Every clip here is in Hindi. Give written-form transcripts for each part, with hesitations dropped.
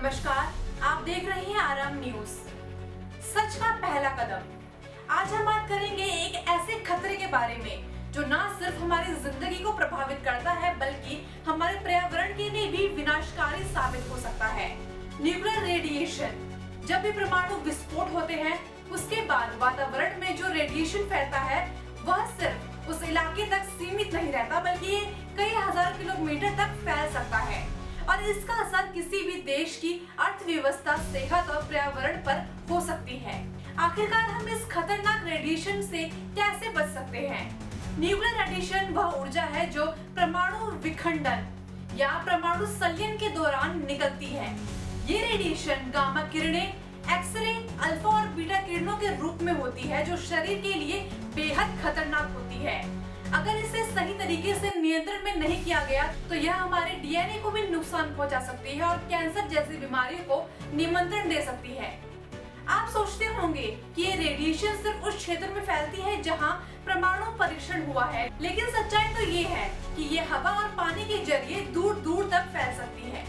नमस्कार, आप देख रहे हैं आराम न्यूज। सच का पहला कदम। आज हम बात करेंगे एक ऐसे खतरे के बारे में जो न सिर्फ हमारी जिंदगी को प्रभावित करता है बल्कि हमारे पर्यावरण के लिए भी विनाशकारी साबित हो सकता है। Nuclear radiation. जब भी परमाणु विस्फोट होते हैं उसके बाद वातावरण में जो रेडिएशन फैलता है वह सिर्फ उस इलाके तक सीमित नहीं रहता बल्कि ये कई हजार किलोमीटर तक फैल सकता है और इसका असर किसी भी देश की अर्थव्यवस्था, सेहत और पर्यावरण पर हो सकती है। आखिरकार हम इस खतरनाक रेडिएशन से कैसे बच सकते हैं? न्यूक्लियर रेडिएशन वह ऊर्जा है जो परमाणु विखंडन या परमाणु संलयन के दौरान निकलती है। ये रेडिएशन गामा किरणें, एक्सरे, अल्फा और बीटा किरणों के रूप में होती है जो शरीर के लिए बेहद खतरनाक होती है। अगर इसे सही तरीके से नियंत्रण में नहीं किया गया तो यह हमारे डीएनए को भी नुकसान पहुंचा सकती है और कैंसर जैसी बीमारियों को निमंत्रण दे सकती है। आप सोचते होंगे कि ये रेडिएशन सिर्फ उस क्षेत्र में फैलती है जहां परमाणु परीक्षण हुआ है, लेकिन सच्चाई तो ये है कि ये हवा और पानी के जरिए दूर दूर तक फैल सकती है।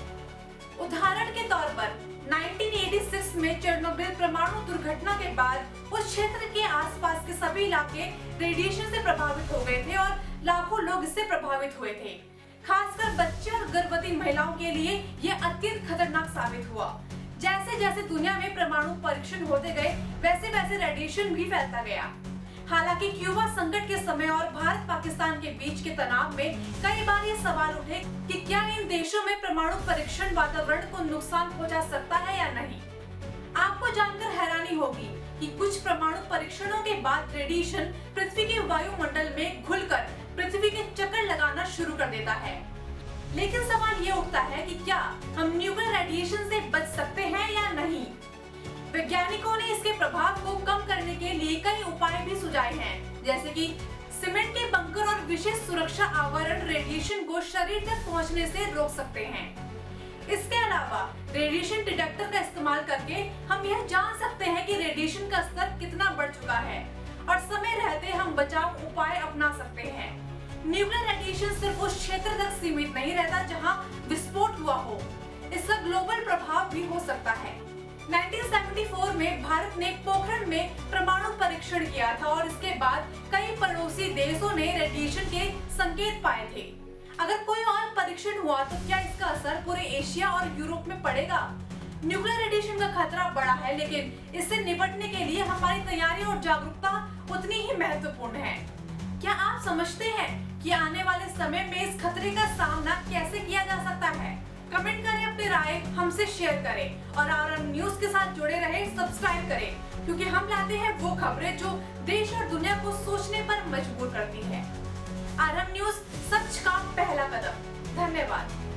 उदाहरण के तौर पर 1986 में चेरनोबिल परमाणु दुर्घटना के बाद उस क्षेत्र के आसपास के सभी इलाके रेडिएशन से प्रभावित हो गए थे और लाखों लोग इससे प्रभावित हुए थे। खासकर बच्चे और गर्भवती महिलाओं के लिए यह अत्यंत खतरनाक साबित हुआ। जैसे जैसे दुनिया में परमाणु परीक्षण होते गए वैसे वैसे रेडिएशन भी फैलता गया। हालांकि क्यूबा संकट के समय और भारत पाकिस्तान के बीच के तनाव में कई बार ये सवाल उठे कि क्या इन देशों में परमाणु परीक्षण वातावरण को नुकसान पहुंचा सकता है या नहीं। आपको जानकर हैरानी होगी कि कुछ परमाणु परीक्षणों के बाद रेडिएशन पृथ्वी के वायुमंडल में घुलकर पृथ्वी के चक्कर लगाना शुरू कर देता है। लेकिन सवाल ये उठता है कि क्या हम न्यूक्लियर रेडिएशन से बच सकते हैं या नहीं। वैज्ञानिकों ने इसके प्रभाव को कम करने के लिए कई उपाय भी सुझाए हैं, जैसे कि सीमेंट के बंकर और विशेष सुरक्षा आवरण रेडिएशन को शरीर तक पहुंचने से रोक सकते हैं। इसके अलावा रेडिएशन डिटेक्टर का इस्तेमाल करके हम यह जान सकते हैं कि रेडिएशन का स्तर कितना बढ़ चुका है और समय रहते हम बचाव उपाय अपना सकते हैं। न्यूक्लियर रेडिएशन सिर्फ उस क्षेत्र तक सीमित नहीं रहता जहां विस्फोट हुआ हो, इसका ग्लोबल प्रभाव भी हो सकता है। 1974 में भारत ने पोखरण में परमाणु परीक्षण किया था और इसके बाद कई पड़ोसी देशों ने रेडिएशन के संकेत पाए थे। अगर कोई और परीक्षण हुआ तो क्या इसका असर पूरे एशिया और यूरोप में पड़ेगा? न्यूक्लियर रेडिएशन का खतरा बड़ा है, लेकिन इससे निपटने के लिए हमारी तैयारी और जागरूकता उतनी ही महत्वपूर्ण है। क्या आप समझते हैं कि आने वाले समय में इस खतरे का सामना कैसे किया जा सकता है? कमेंट करें, अपनी राय हमसे शेयर करें और आराम न्यूज के साथ जुड़े रहे, सब्सक्राइब करें, क्योंकि हम लाते हैं वो खबरें जो देश और दुनिया को सोचने पर मजबूर करती है। आराम न्यूज, सच का पहला कदम। धन्यवाद।